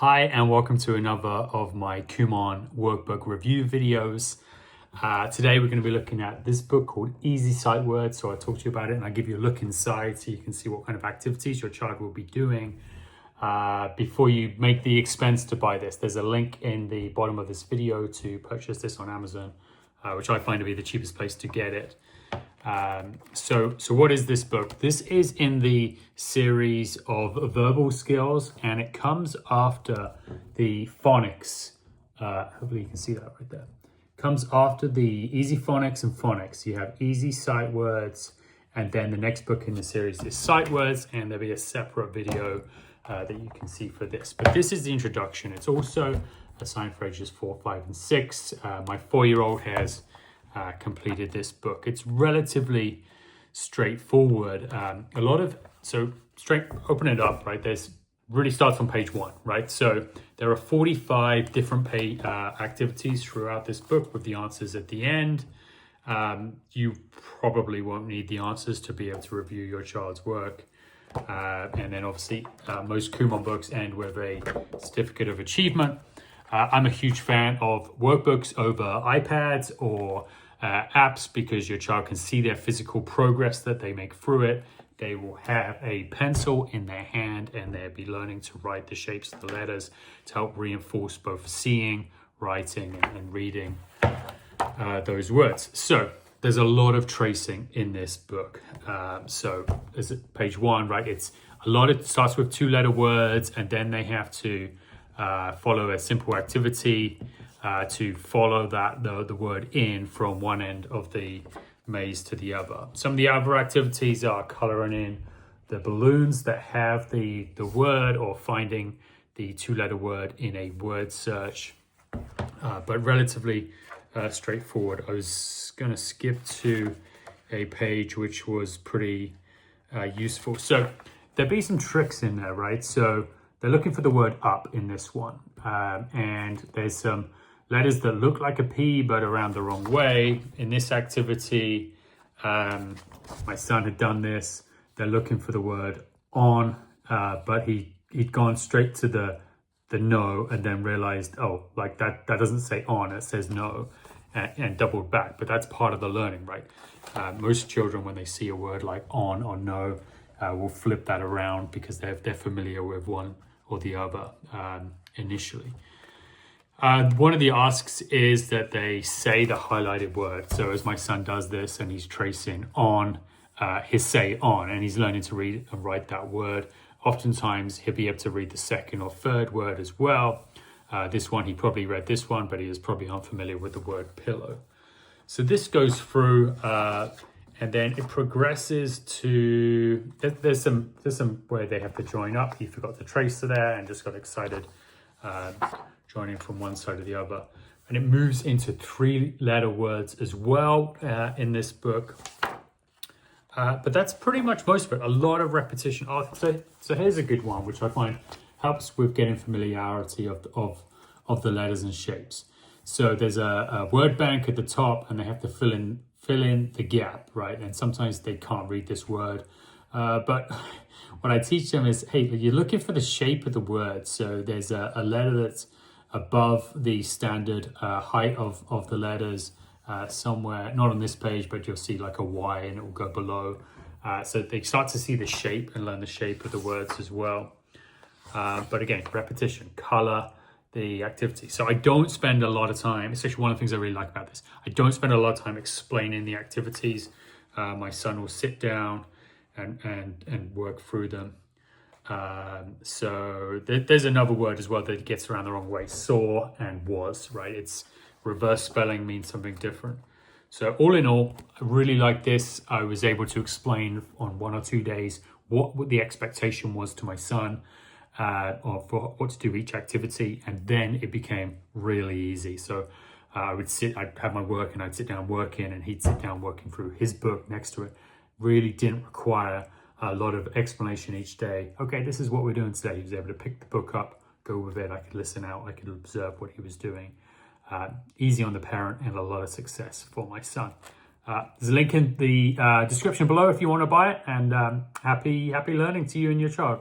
Hi and welcome to another of my Kumon workbook review videos. Today we're going to be looking at this book called Easy Sight Words. So I'll talk to you about it and I'll give you a look inside so you can see what kind of activities your child will be doing. Before you make the expense to buy this, there's a link in the bottom of this video to purchase this on Amazon, which I find to be the cheapest place to get it. So what is this book? This is in the series of verbal skills, and it comes after the phonics. Hopefully you can see that right there. Comes after the easy phonics and phonics. You have easy sight words, and then the next book in the series is sight words, and there'll be a separate video that you can see for this. But this is the introduction. It's also assigned for ages 4, 5, and 6. My 4-year-old has completed this book. It's relatively straightforward. Open it up, right? There's really starts on page 1, right? So there are 45 different activities throughout this book with the answers at the end. You probably won't need the answers to be able to review your child's work. And then obviously most Kumon books end with a certificate of achievement. I'm a huge fan of workbooks over iPads or apps because your child can see their physical progress that they make through it. They will have a pencil in their hand and they'll be learning to write the shapes of the letters to help reinforce both seeing, writing, and reading those words. So there's a lot of tracing in this book. So is it page 1, right? It starts with 2-letter words, and then they have to follow a simple activity to follow the word in from one end of the maze to the other. Some of the other activities are coloring in the balloons that have the word, or finding the 2-letter word in a word search, but relatively straightforward. I was going to skip to a page which was pretty useful. So there'll be some tricks in there, right? So they're looking for the word up in this one. And there's some letters that look like a P but around the wrong way. In this activity, my son had done this. They're looking for the word on, but he'd gone straight to the no and then realized, oh, like that doesn't say on, it says no, and doubled back. But that's part of the learning, right? Most children, when they see a word like on or no, will flip that around because they're familiar with one or the other initially. One of the asks is that they say the highlighted word. So as my son does this and he's tracing on, he'll say on, and he's learning to read and write that word. Oftentimes he'll be able to read the second or third word as well. This one, he probably read this one, but he is probably unfamiliar with the word pillow. So this goes through and then it progresses to, there's some where they have to join up. He forgot to trace to there and just got excited joining from one side or the other. And it moves into 3-letter words as well in this book. But that's pretty much most of it. A lot of repetition. So here's a good one, which I find helps with getting familiarity of the letters and shapes. So there's a word bank at the top, and they have to fill in the gap, right? And sometimes they can't read this word. But what I teach them is, hey, you're looking for the shape of the word. So there's a letter that's above the standard height of the letters somewhere, not on this page, but you'll see like a Y and it will go below. So they start to see the shape and learn the shape of the words as well. But again, repetition, color, the activity. So I don't spend a lot of time, it's actually one of the things I really like about this. I don't spend a lot of time explaining the activities. My son will sit down and work through them. So there's another word as well that gets around the wrong way. Saw and was, right? It's reverse spelling means something different. So all in all, I really like this. I was able to explain on 1 or 2 days what the expectation was to my son, or for what to do each activity, and then it became really easy. So I'd have my work and I'd sit down working, and he'd sit down working through his book next to it. Really didn't require a lot of explanation each day. Okay, this is what we're doing today. He was able to pick the book up, go with it. I could listen out, I could observe what he was doing. Easy on the parent and a lot of success for my son. There's a link in the description below if you want to buy it, and happy learning to you and your child.